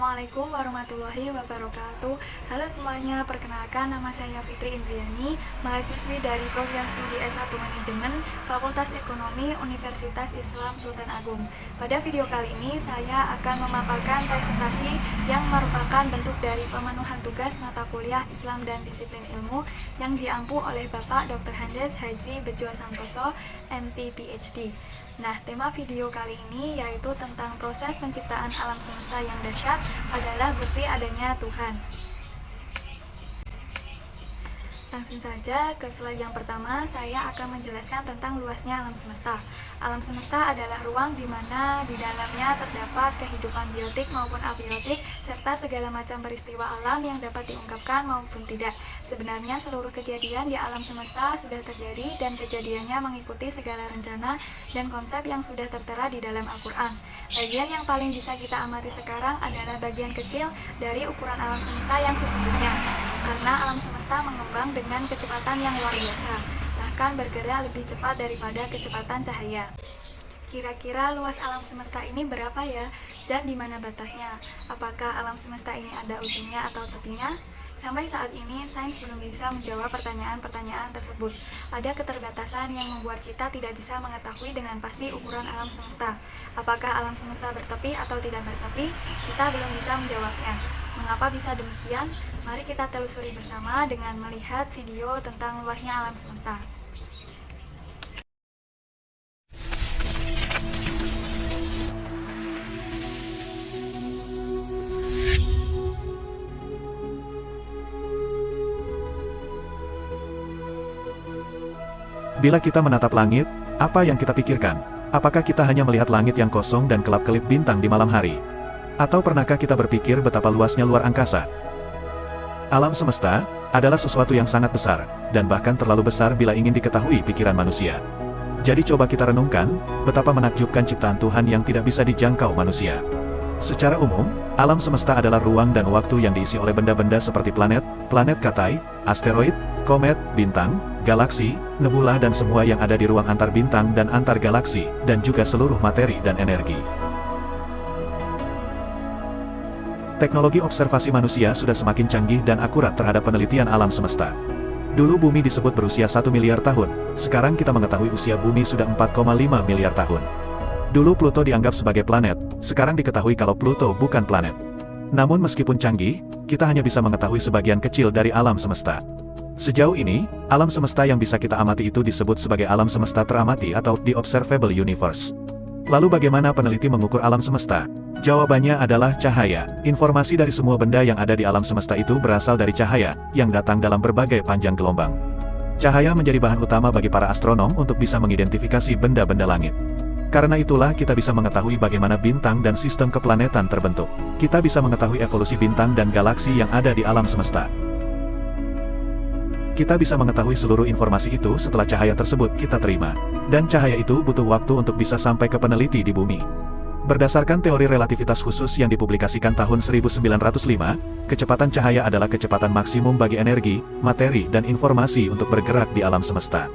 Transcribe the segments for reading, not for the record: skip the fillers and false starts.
Assalamualaikum warahmatullahi wabarakatuh. Halo semuanya, perkenalkan nama saya Fitri Indriani, mahasiswi dari program studi S1 Manajemen Fakultas Ekonomi Universitas Islam Sultan Agung. Pada video kali ini saya akan memaparkan presentasi yang merupakan bentuk dari pemenuhan tugas mata kuliah Islam dan Disiplin Ilmu yang diampu oleh Bapak Dr. Handes Haji Bejo Santoso, MT PhD. Nah, tema video kali ini yaitu tentang proses penciptaan alam semesta yang dahsyat adalah bukti adanya Tuhan. Langsung saja ke slide yang pertama, saya akan menjelaskan tentang luasnya alam semesta. Alam semesta adalah ruang di mana di dalamnya terdapat kehidupan biotik maupun abiotik, serta segala macam peristiwa alam yang dapat diungkapkan maupun tidak. Sebenarnya seluruh kejadian di alam semesta sudah terjadi dan kejadiannya mengikuti segala rencana dan konsep yang sudah tertera di dalam Al-Quran. Bagian yang paling bisa kita amati sekarang adalah bagian kecil dari ukuran alam semesta yang sesungguhnya. Karena alam semesta mengembang dengan kecepatan yang luar biasa, bahkan bergerak lebih cepat daripada kecepatan cahaya. Kira-kira luas alam semesta ini berapa ya? Dan di mana batasnya? Apakah alam semesta ini ada ujungnya atau tepinya? Sampai saat ini, sains belum bisa menjawab pertanyaan-pertanyaan tersebut. Ada keterbatasan yang membuat kita tidak bisa mengetahui dengan pasti ukuran alam semesta. Apakah alam semesta bertepi atau tidak bertepi? Kita belum bisa menjawabnya. Mengapa bisa demikian? Mari kita telusuri bersama dengan melihat video tentang luasnya alam semesta. Bila kita menatap langit, apa yang kita pikirkan? Apakah kita hanya melihat langit yang kosong dan kelap-kelip bintang di malam hari? Atau pernahkah kita berpikir betapa luasnya luar angkasa? Alam semesta adalah sesuatu yang sangat besar, dan bahkan terlalu besar bila ingin diketahui pikiran manusia. Jadi coba kita renungkan, betapa menakjubkan ciptaan Tuhan yang tidak bisa dijangkau manusia. Secara umum, alam semesta adalah ruang dan waktu yang diisi oleh benda-benda seperti planet, planet katai, asteroid, komet, bintang, galaksi, nebula dan semua yang ada di ruang antar bintang dan antar galaksi, dan juga seluruh materi dan energi. Teknologi observasi manusia sudah semakin canggih dan akurat terhadap penelitian alam semesta. Dulu bumi disebut berusia 1 miliar tahun, sekarang kita mengetahui usia bumi sudah 4,5 miliar tahun. Dulu Pluto dianggap sebagai planet, sekarang diketahui kalau Pluto bukan planet. Namun meskipun canggih, kita hanya bisa mengetahui sebagian kecil dari alam semesta. Sejauh ini, alam semesta yang bisa kita amati itu disebut sebagai alam semesta teramati atau the observable universe. Lalu bagaimana peneliti mengukur alam semesta? Jawabannya adalah cahaya. Informasi dari semua benda yang ada di alam semesta itu berasal dari cahaya, yang datang dalam berbagai panjang gelombang. Cahaya menjadi bahan utama bagi para astronom untuk bisa mengidentifikasi benda-benda langit. Karena itulah kita bisa mengetahui bagaimana bintang dan sistem keplanetan terbentuk. Kita bisa mengetahui evolusi bintang dan galaksi yang ada di alam semesta. Kita bisa mengetahui seluruh informasi itu setelah cahaya tersebut kita terima. Dan cahaya itu butuh waktu untuk bisa sampai ke peneliti di bumi. Berdasarkan teori relativitas khusus yang dipublikasikan tahun 1905, kecepatan cahaya adalah kecepatan maksimum bagi energi, materi dan informasi untuk bergerak di alam semesta.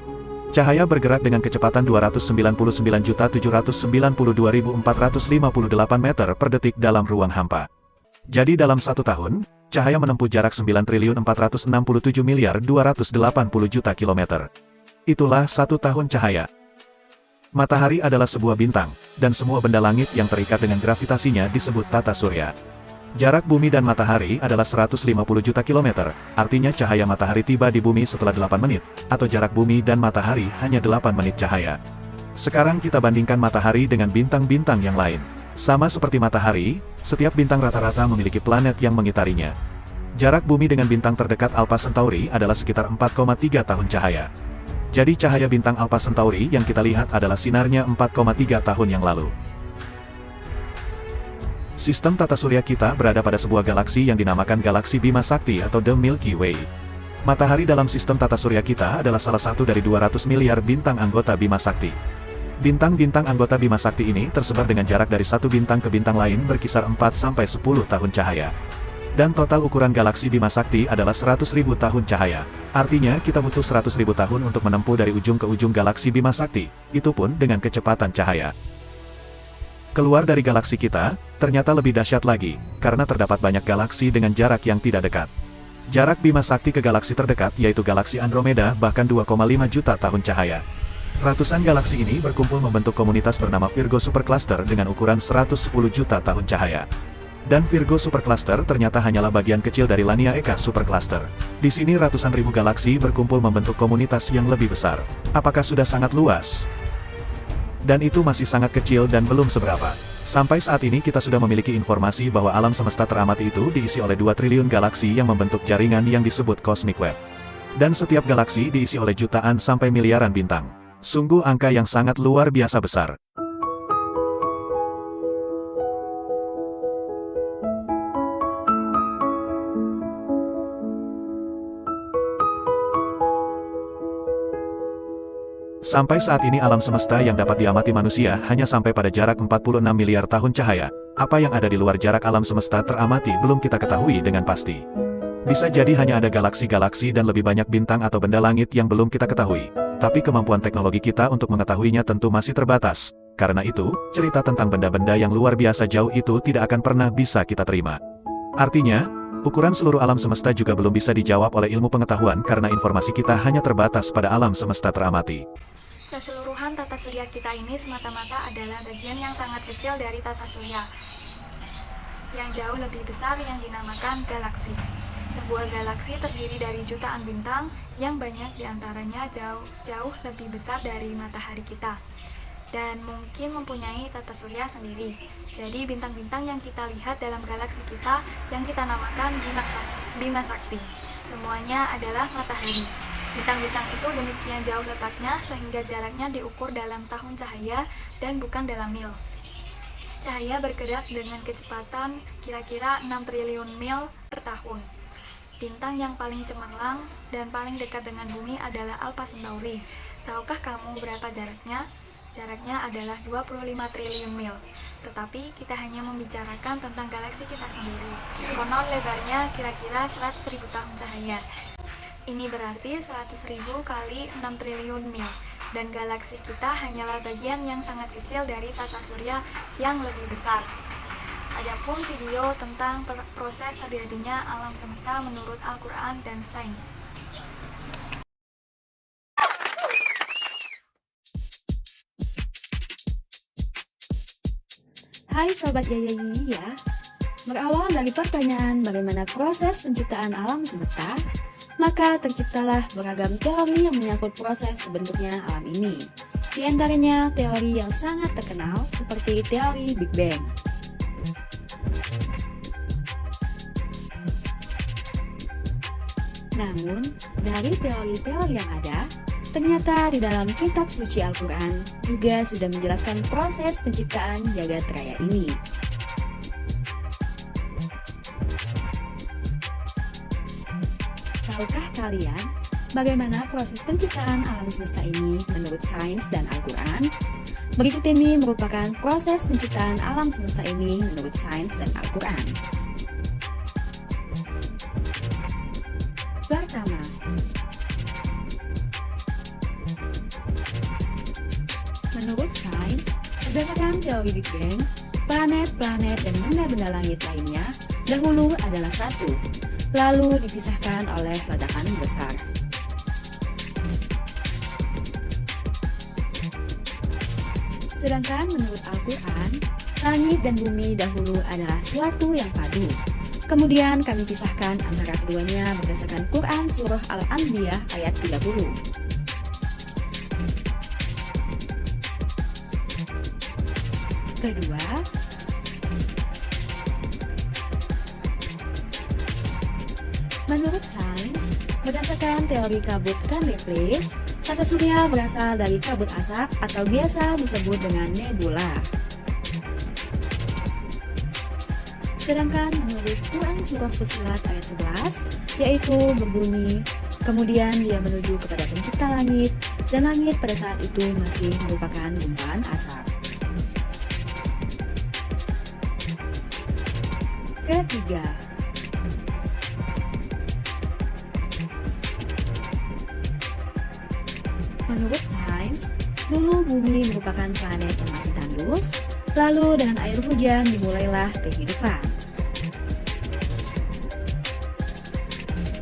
Cahaya bergerak dengan kecepatan 299.792.458 meter per detik dalam ruang hampa. Jadi dalam satu tahun, cahaya menempuh jarak 9.467.280.000.000 kilometer. Itulah satu tahun cahaya. Matahari adalah sebuah bintang, dan semua benda langit yang terikat dengan gravitasinya disebut tata surya. Jarak bumi dan matahari adalah 150 juta kilometer, artinya cahaya matahari tiba di bumi setelah 8 menit, atau jarak bumi dan matahari hanya 8 menit cahaya. Sekarang kita bandingkan matahari dengan bintang-bintang yang lain. Sama seperti matahari, setiap bintang rata-rata memiliki planet yang mengitarinya. Jarak bumi dengan bintang terdekat Alpha Centauri adalah sekitar 4,3 tahun cahaya. Jadi cahaya bintang Alpha Centauri yang kita lihat adalah sinarnya 4,3 tahun yang lalu. Sistem tata surya kita berada pada sebuah galaksi yang dinamakan galaksi Bima Sakti atau The Milky Way. Matahari dalam sistem tata surya kita adalah salah satu dari 200 miliar bintang anggota Bima Sakti. Bintang-bintang anggota Bima Sakti ini tersebar dengan jarak dari satu bintang ke bintang lain berkisar 4-10 tahun cahaya. Dan total ukuran galaksi Bima Sakti adalah 100.000 tahun cahaya. Artinya kita butuh 100.000 tahun untuk menempuh dari ujung ke ujung galaksi Bima Sakti, itu pun dengan kecepatan cahaya. Keluar dari galaksi kita, ternyata lebih dahsyat lagi, karena terdapat banyak galaksi dengan jarak yang tidak dekat. Jarak Bima Sakti ke galaksi terdekat yaitu galaksi Andromeda bahkan 2,5 juta tahun cahaya. Ratusan galaksi ini berkumpul membentuk komunitas bernama Virgo Supercluster dengan ukuran 110 juta tahun cahaya. Dan Virgo Supercluster ternyata hanyalah bagian kecil dari Laniaeka Supercluster. Di sini ratusan ribu galaksi berkumpul membentuk komunitas yang lebih besar. Apakah sudah sangat luas? Dan itu masih sangat kecil dan belum seberapa. Sampai saat ini kita sudah memiliki informasi bahwa alam semesta teramati itu diisi oleh 2 triliun galaksi yang membentuk jaringan yang disebut Cosmic Web. Dan setiap galaksi diisi oleh jutaan sampai miliaran bintang. Sungguh angka yang sangat luar biasa besar. Sampai saat ini alam semesta yang dapat diamati manusia hanya sampai pada jarak 46 miliar tahun cahaya. Apa yang ada di luar jarak alam semesta teramati belum kita ketahui dengan pasti. Bisa jadi hanya ada galaksi-galaksi dan lebih banyak bintang atau benda langit yang belum kita ketahui. Tapi kemampuan teknologi kita untuk mengetahuinya tentu masih terbatas. Karena itu, cerita tentang benda-benda yang luar biasa jauh itu tidak akan pernah bisa kita terima. Artinya, ukuran seluruh alam semesta juga belum bisa dijawab oleh ilmu pengetahuan karena informasi kita hanya terbatas pada alam semesta teramati. Keseluruhan tata surya kita ini semata-mata adalah bagian yang sangat kecil dari tata surya, yang jauh lebih besar yang dinamakan galaksi. Sebuah galaksi terdiri dari jutaan bintang, yang banyak diantaranya jauh lebih besar dari matahari kita, dan mungkin mempunyai tata surya sendiri. Jadi bintang-bintang yang kita lihat dalam galaksi kita, yang kita namakan Bima Sakti, semuanya adalah matahari. Bintang-bintang itu demikian jauh letaknya sehingga jaraknya diukur dalam tahun cahaya dan bukan dalam mil. Cahaya bergerak dengan kecepatan kira-kira 6 triliun mil per tahun. Bintang yang paling cemerlang dan paling dekat dengan bumi adalah Alpha Centauri. Tahukah kamu berapa jaraknya? Jaraknya adalah 25 triliun mil. Tetapi kita hanya membicarakan tentang galaksi kita sendiri. Konon lebarnya kira-kira 100.000 tahun cahaya. Ini berarti 100.000 kali 6 triliun mil, dan galaksi kita hanyalah bagian yang sangat kecil dari tata surya yang lebih besar. Adapun video tentang proses terjadinya alam semesta menurut Al-Quran dan sains. Hai Sobat Yayayi ya, berawal dari pertanyaan bagaimana proses penciptaan alam semesta, maka terciptalah beragam teori yang menyangkut proses terbentuknya alam ini. Di antaranya teori yang sangat terkenal seperti teori Big Bang. Namun, dari teori-teori yang ada, ternyata di dalam kitab suci Al-Quran juga sudah menjelaskan proses penciptaan jagat raya ini. Tahukah kalian bagaimana proses penciptaan alam semesta ini menurut sains dan Al-Quran? Berikut ini merupakan proses penciptaan alam semesta ini menurut sains dan Al-Quran. Pertama, menurut sains, berdasarkan teori Big Bang, planet-planet dan benda-benda langit lainnya dahulu adalah satu, lalu dipisahkan oleh ledakan besar. Sedangkan menurut Al-Quran, langit dan bumi dahulu adalah suatu yang padu. Kemudian kami pisahkan antara keduanya berdasarkan Quran Surah Al-Anbiya ayat 30. Kedua, menurut sains, berdasarkan teori kabut Candelas, tata surya berasal dari kabut asap atau biasa disebut dengan nebula. Sedangkan menurut Quran Surah Fussilat ayat 11, yaitu berbunyi, kemudian dia menuju kepada pencipta langit, dan langit pada saat itu masih merupakan gumpalan asap. Ketiga, menurut sains, dulu bumi merupakan planet yang masih tandus, Lalu dengan air hujan dimulailah kehidupan.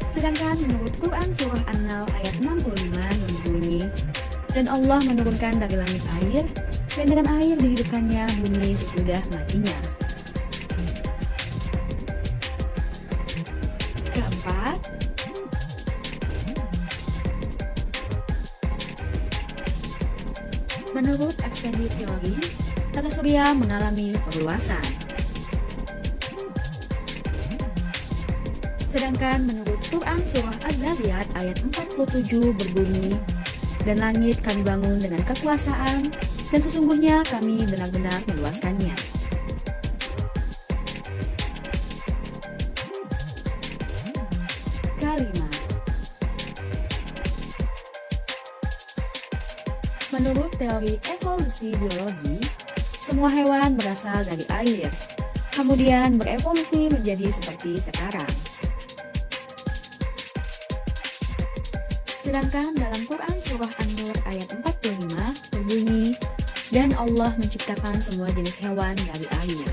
Sedangkan menurut Quran Surah An-Nahl ayat 65 yang berbunyi, dan Allah menurunkan dari langit air, dan dengan air dihidupkannya bumi sesudah matinya. Keempat, menurut ekspedisi teori, tata surya mengalami perluasan. Sedangkan menurut Quran Surah Az-Zariyat ayat 47 berbunyi, dan langit kami bangun dengan kekuasaan, dan sesungguhnya kami benar-benar meluaskannya. Kelima, menurut teori evolusi biologi, semua hewan berasal dari air, kemudian berevolusi menjadi seperti sekarang. Sedangkan dalam Quran Surah An-Nur ayat 45 berbunyi, dan Allah menciptakan semua jenis hewan dari air.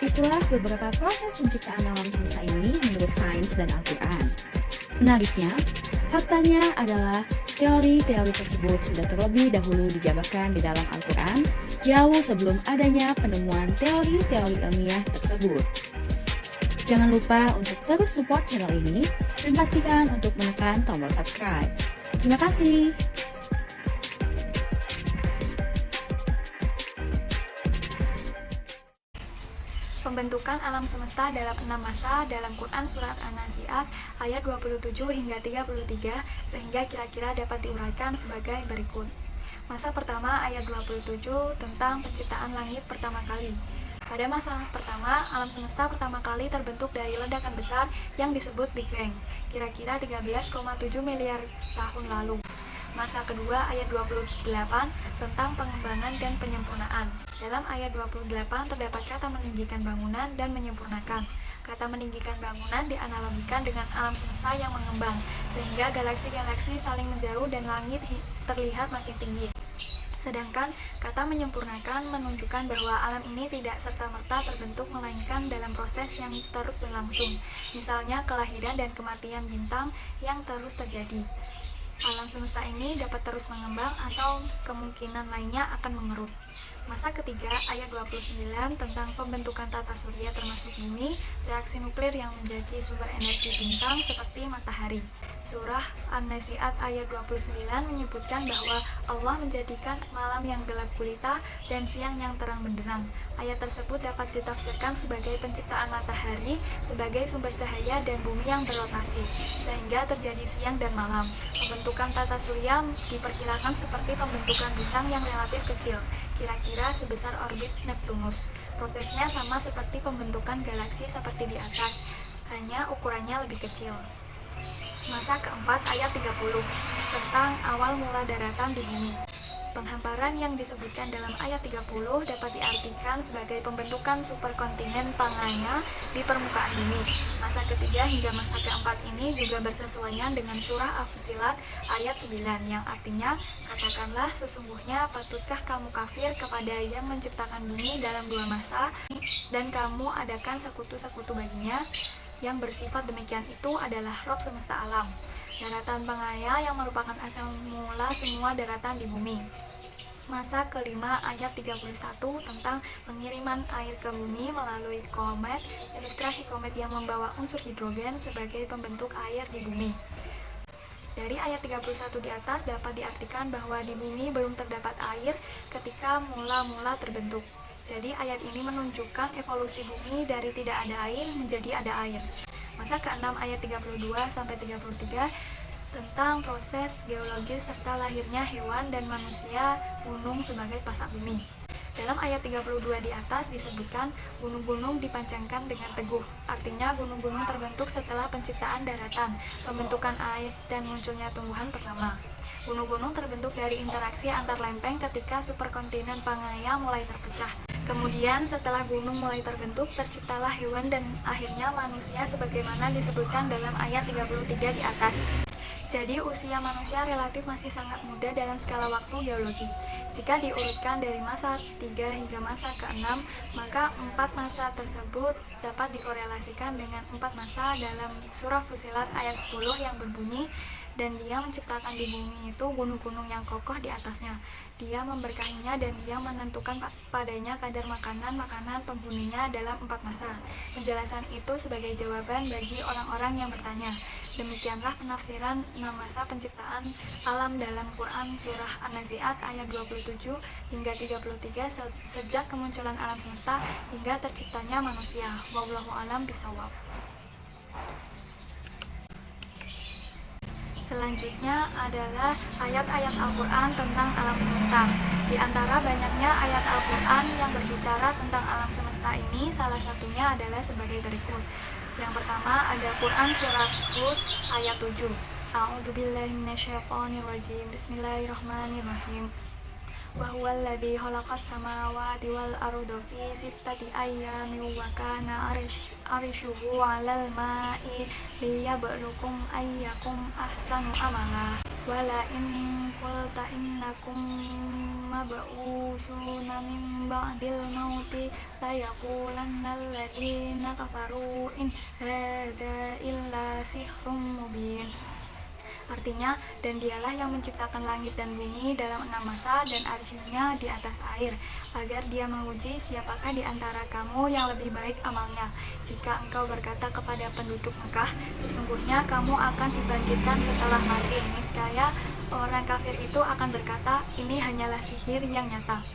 Itulah beberapa proses penciptaan alam semesta ini menurut sains dan Al-Quran. Menariknya, faktanya adalah teori-teori tersebut sudah terlebih dahulu dijabarkan di dalam Al-Quran jauh sebelum adanya penemuan teori-teori ilmiah tersebut. Jangan lupa untuk terus support channel ini dan pastikan untuk menekan tombol subscribe. Terima kasih. Pembentukan alam semesta dalam 6 masa dalam Quran Surat An-Nazi'at ayat 27 hingga 33 sehingga kira-kira dapat diuraikan sebagai berikut. Masa pertama ayat 27 tentang penciptaan langit pertama kali. Pada masa pertama, alam semesta pertama kali terbentuk dari ledakan besar yang disebut Big Bang, kira-kira 13,7 miliar tahun lalu. Masa kedua ayat 28 tentang pengembangan dan penyempurnaan. Dalam ayat 28 terdapat kata meninggikan bangunan dan menyempurnakan. Kata meninggikan bangunan dianalogikan dengan alam semesta yang mengembang, sehingga galaksi-galaksi saling menjauh dan langit terlihat makin tinggi. Sedangkan kata menyempurnakan menunjukkan bahwa alam ini tidak serta-merta terbentuk melainkan dalam proses yang terus berlangsung, misalnya kelahiran dan kematian bintang yang terus terjadi. Alam semesta ini dapat terus mengembang atau kemungkinan lainnya akan mengerut. Masa ketiga ayat 29 tentang pembentukan tata surya termasuk bumi, reaksi nuklir yang menjadi sumber energi bintang seperti matahari. Surah An-Nazi'at ayat 29 menyebutkan bahwa Allah menjadikan malam yang gelap gulita dan siang yang terang benderang. Ayat tersebut dapat ditafsirkan sebagai penciptaan matahari sebagai sumber cahaya dan bumi yang berotasi, sehingga terjadi siang dan malam. Pembentukan tata surya diperkirakan seperti pembentukan bintang yang relatif kecil, kira-kira sebesar orbit Neptunus. Prosesnya sama seperti pembentukan galaksi seperti di atas, hanya ukurannya lebih kecil. Masa keempat ayat 30 tentang awal mula daratan di bumi. Penghamparan yang disebutkan dalam ayat 30 dapat diartikan sebagai pembentukan superkontinen Pangaea di permukaan bumi. Masa ketiga hingga masa keempat ini juga bersesuaian dengan surah Al-Fussilat ayat 9 yang artinya, katakanlah sesungguhnya patutkah kamu kafir kepada yang menciptakan bumi dalam 2 masa dan kamu adakan sekutu-sekutu baginya. Yang bersifat demikian itu adalah Rob semesta alam, daratan Pangaea yang merupakan asal mula semua daratan di bumi. Masa kelima ayat 31 tentang pengiriman air ke bumi melalui komet, ilustrasi komet yang membawa unsur hidrogen sebagai pembentuk air di bumi. Dari ayat 31 di atas dapat diartikan bahwa di bumi belum terdapat air ketika mula-mula terbentuk. Jadi ayat ini menunjukkan evolusi bumi dari tidak ada air menjadi ada air. Masa ke-6 ayat 32-33 tentang proses geologis serta lahirnya hewan dan manusia gunung sebagai pasak bumi. Dalam ayat 32 di atas disebutkan gunung-gunung dipancangkan dengan teguh. Artinya gunung-gunung terbentuk setelah penciptaan daratan, pembentukan air dan munculnya tumbuhan pertama. Gunung-gunung terbentuk dari interaksi antar lempeng ketika superkontinen Pangaea mulai terpecah. Kemudian setelah gunung mulai terbentuk, terciptalah hewan dan akhirnya manusia sebagaimana disebutkan dalam ayat 33 di atas. Jadi usia manusia relatif masih sangat muda dalam skala waktu geologi. Jika diurutkan dari masa 3 hingga masa ke-6, maka 4 masa tersebut dapat dikorelasikan dengan 4 masa dalam surah Fussilat ayat 10 yang berbunyi, dan Dia menciptakan di bumi itu gunung-gunung yang kokoh di atasnya. Dia memberkahinya dan Dia menentukan padanya kadar makanan penghuninya dalam 4 masa. Penjelasan itu sebagai jawaban bagi orang-orang yang bertanya. Demikianlah penafsiran 6 masa penciptaan alam dalam Quran Surah An-Nazi'at ayat 27 hingga 33 sejak kemunculan alam semesta hingga terciptanya manusia. Wallahu a'lam bishawab. Selanjutnya adalah ayat-ayat Al-Quran tentang alam semesta. Di antara banyaknya ayat Al-Quran yang berbicara tentang alam semesta ini, salah satunya adalah sebagai berikut. Yang pertama ada Quran Surat Hud ayat 7. A'udzubillahi minasyaitonirrajim. Bismillahirrahmanirrahim. Wa huwal ladzi khalaqas samawati wal arda fi sittati ayyamin wa kana arshuhu 'alal ma'i liyabluwakum ayyakum ahsanu amala. Wala in qulta innakum mab'usuna min ba'dil mauti layaqulanna alladziina kafaru in hadza illa sihrun mubin. Artinya, dan Dialah yang menciptakan langit dan bumi dalam 6 masa dan arsy-Nya di atas air, agar Dia menguji siapakah di antara kamu yang lebih baik amalnya. Jika engkau berkata kepada penduduk Mekah, sesungguhnya kamu akan dibangkitkan setelah mati, niscaya orang kafir itu akan berkata, ini hanyalah sihir yang nyata.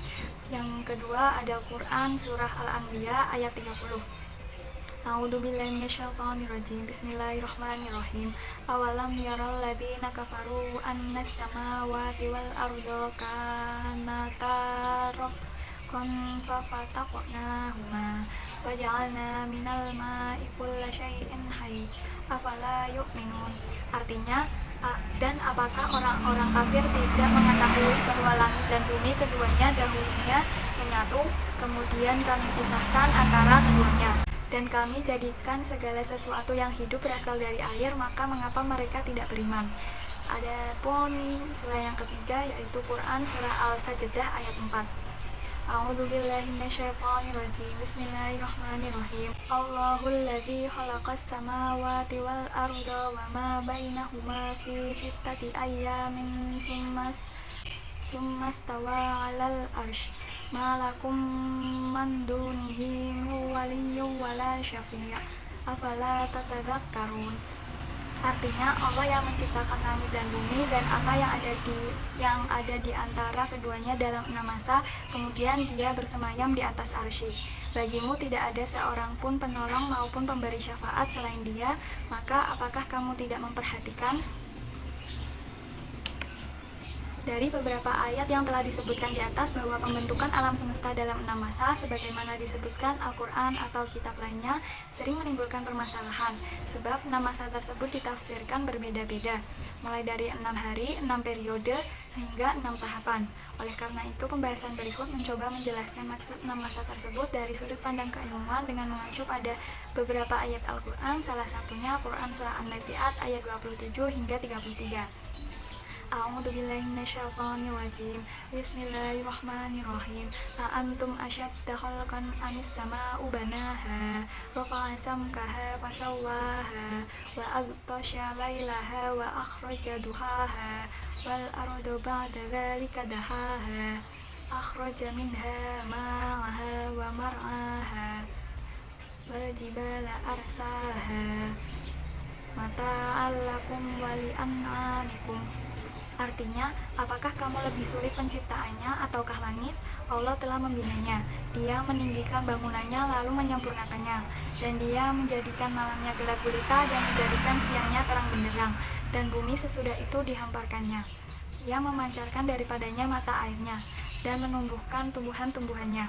Yang kedua ada Quran Surah Al-Anbiya ayat 30. A'udzubillahi minasyaitonirrajim. Bismillahirrahmanirrahim. Awalam yaral ladzina kafaru annas samawati wal arda kanata ratqan fafataqnahuma wa ja'alna minal ma'i kulla syai'in hayy afala yu'minun. Artinya, dan apakah orang-orang kafir tidak mengetahui bahwa langit dan bumi keduanya dahulunya menyatu, kemudian kami pisahkan antara keduanya, dan kami jadikan segala sesuatu yang hidup berasal dari air, maka mengapa mereka tidak beriman? Adapun surah yang ketiga yaitu Quran Surah Al-Sajdah ayat 4. A'udzubillahi minasyaitonirrajim. Bismillahirrahmanirrahim. Allahul ladzi khalaqas samawati wal arda wa ma bainahuma fi sittati ayyamin summa stawa 'alal arsy. Malakum man dunihi min waliyyin wala syafi' afala tatadzakkarun. Artinya, Allah yang menciptakan langit dan bumi dan apa yang ada di antara keduanya dalam 6 masa, kemudian Dia bersemayam di atas arsy. Bagimu tidak ada seorang pun penolong maupun pemberi syafaat selain Dia, maka apakah kamu tidak memperhatikan? Dari beberapa ayat yang telah disebutkan di atas bahwa pembentukan alam semesta dalam 6 masa sebagaimana disebutkan Al-Quran atau kitab lainnya sering menimbulkan permasalahan, sebab 6 masa tersebut ditafsirkan berbeda-beda, mulai dari 6 hari, 6 periode, hingga 6 tahapan. Oleh karena itu, pembahasan berikut mencoba menjelaskan maksud 6 masa tersebut dari sudut pandang keilmuan dengan mengacu pada beberapa ayat Al-Quran, salah satunya Quran Surah An-Nazi'at ayat 27 hingga 33. A'udzubillahi minasyaitonirrajim. Bismillahirrahmanirrahim. A'antum asyadda khalqan anis sama'u banaha rafa'a samkaha fasawwaha wa aghtasha lailaha wa akhraja duhaha wal arda ba'da dzalika dahaha akhraja minha ma'aha wa mar'aha wal jibala arsaha mata'al lakum wa li'an'amikum. Artinya, apakah kamu lebih sulit penciptaannya ataukah langit? Allah telah membinanya. Dia meninggikan bangunannya lalu menyempurnakannya. Dan Dia menjadikan malamnya gelap gulita dan menjadikan siangnya terang benderang. Dan bumi sesudah itu dihamparkannya. Ia memancarkan daripadanya mata airnya dan menumbuhkan tumbuhan-tumbuhannya.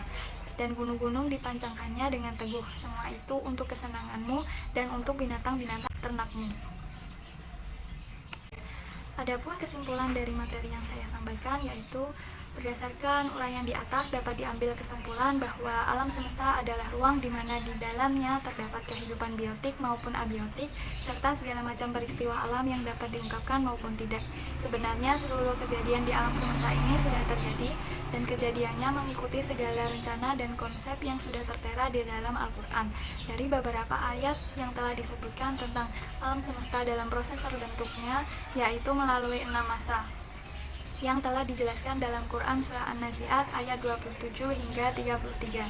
Dan gunung-gunung dipancangkannya dengan teguh. Semua itu untuk kesenanganmu dan untuk binatang-binatang ternakmu. Adapun kesimpulan dari materi yang saya sampaikan yaitu Berdasarkan uraian di atas dapat diambil kesimpulan bahwa alam semesta adalah ruang di mana di dalamnya terdapat kehidupan biotik maupun abiotik, serta segala macam peristiwa alam yang dapat diungkapkan maupun tidak. Sebenarnya seluruh kejadian di alam semesta ini sudah terjadi, dan kejadiannya mengikuti segala rencana dan konsep yang sudah tertera di dalam Al-Quran. Dari beberapa ayat yang telah disebutkan tentang alam semesta dalam proses terbentuknya, yaitu melalui 6 masa yang telah dijelaskan dalam Quran Surah An-Nazi'at ayat 27 hingga 33.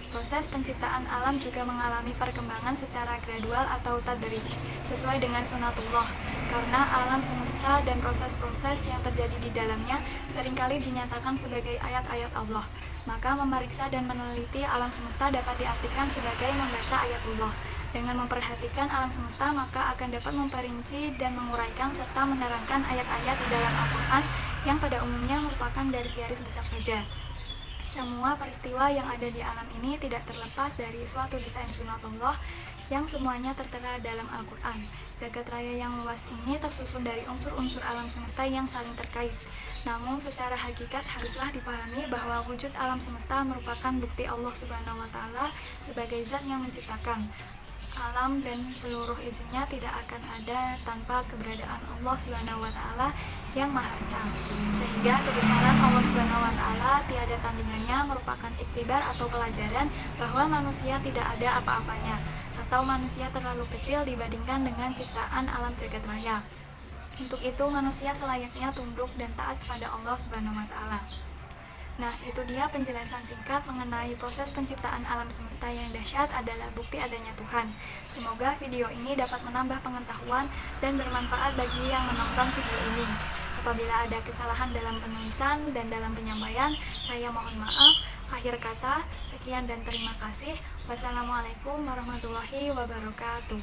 Proses penciptaan alam juga mengalami perkembangan secara gradual atau tadrij, sesuai dengan sunatullah, karena alam semesta dan proses-proses yang terjadi di dalamnya seringkali dinyatakan sebagai ayat-ayat Allah. Maka memeriksa dan meneliti alam semesta dapat diartikan sebagai membaca ayatullah. Dengan memperhatikan alam semesta, maka akan dapat memperinci dan menguraikan serta menerangkan ayat-ayat di dalam Al-Quran yang pada umumnya merupakan garis-garis besar saja. Semua peristiwa yang ada di alam ini tidak terlepas dari suatu desain sunatullah yang semuanya tertera dalam Al-Quran. Jagat raya yang luas ini tersusun dari unsur-unsur alam semesta yang saling terkait. Namun secara hakikat haruslah dipahami bahwa wujud alam semesta merupakan bukti Allah Subhanahu wa Ta'ala sebagai zat yang menciptakan. Alam dan seluruh isinya tidak akan ada tanpa keberadaan Allah Subhanahu wa Ta'ala yang Maha Esa. Sehingga kebesaran Allah Subhanahu wa Ta'ala tiada tandingannya merupakan iktibar atau pelajaran bahwa manusia tidak ada apa-apanya, atau manusia terlalu kecil dibandingkan dengan ciptaan alam jagat raya. Untuk itu manusia selayaknya tunduk dan taat kepada Allah Subhanahu wa Ta'ala. Nah, itu dia penjelasan singkat mengenai proses penciptaan alam semesta yang dahsyat adalah bukti adanya Tuhan. Semoga video ini dapat menambah pengetahuan dan bermanfaat bagi yang menonton video ini. Apabila ada kesalahan dalam penulisan dan dalam penyampaian, saya mohon maaf. Akhir kata, sekian dan terima kasih. Wassalamualaikum warahmatullahi wabarakatuh.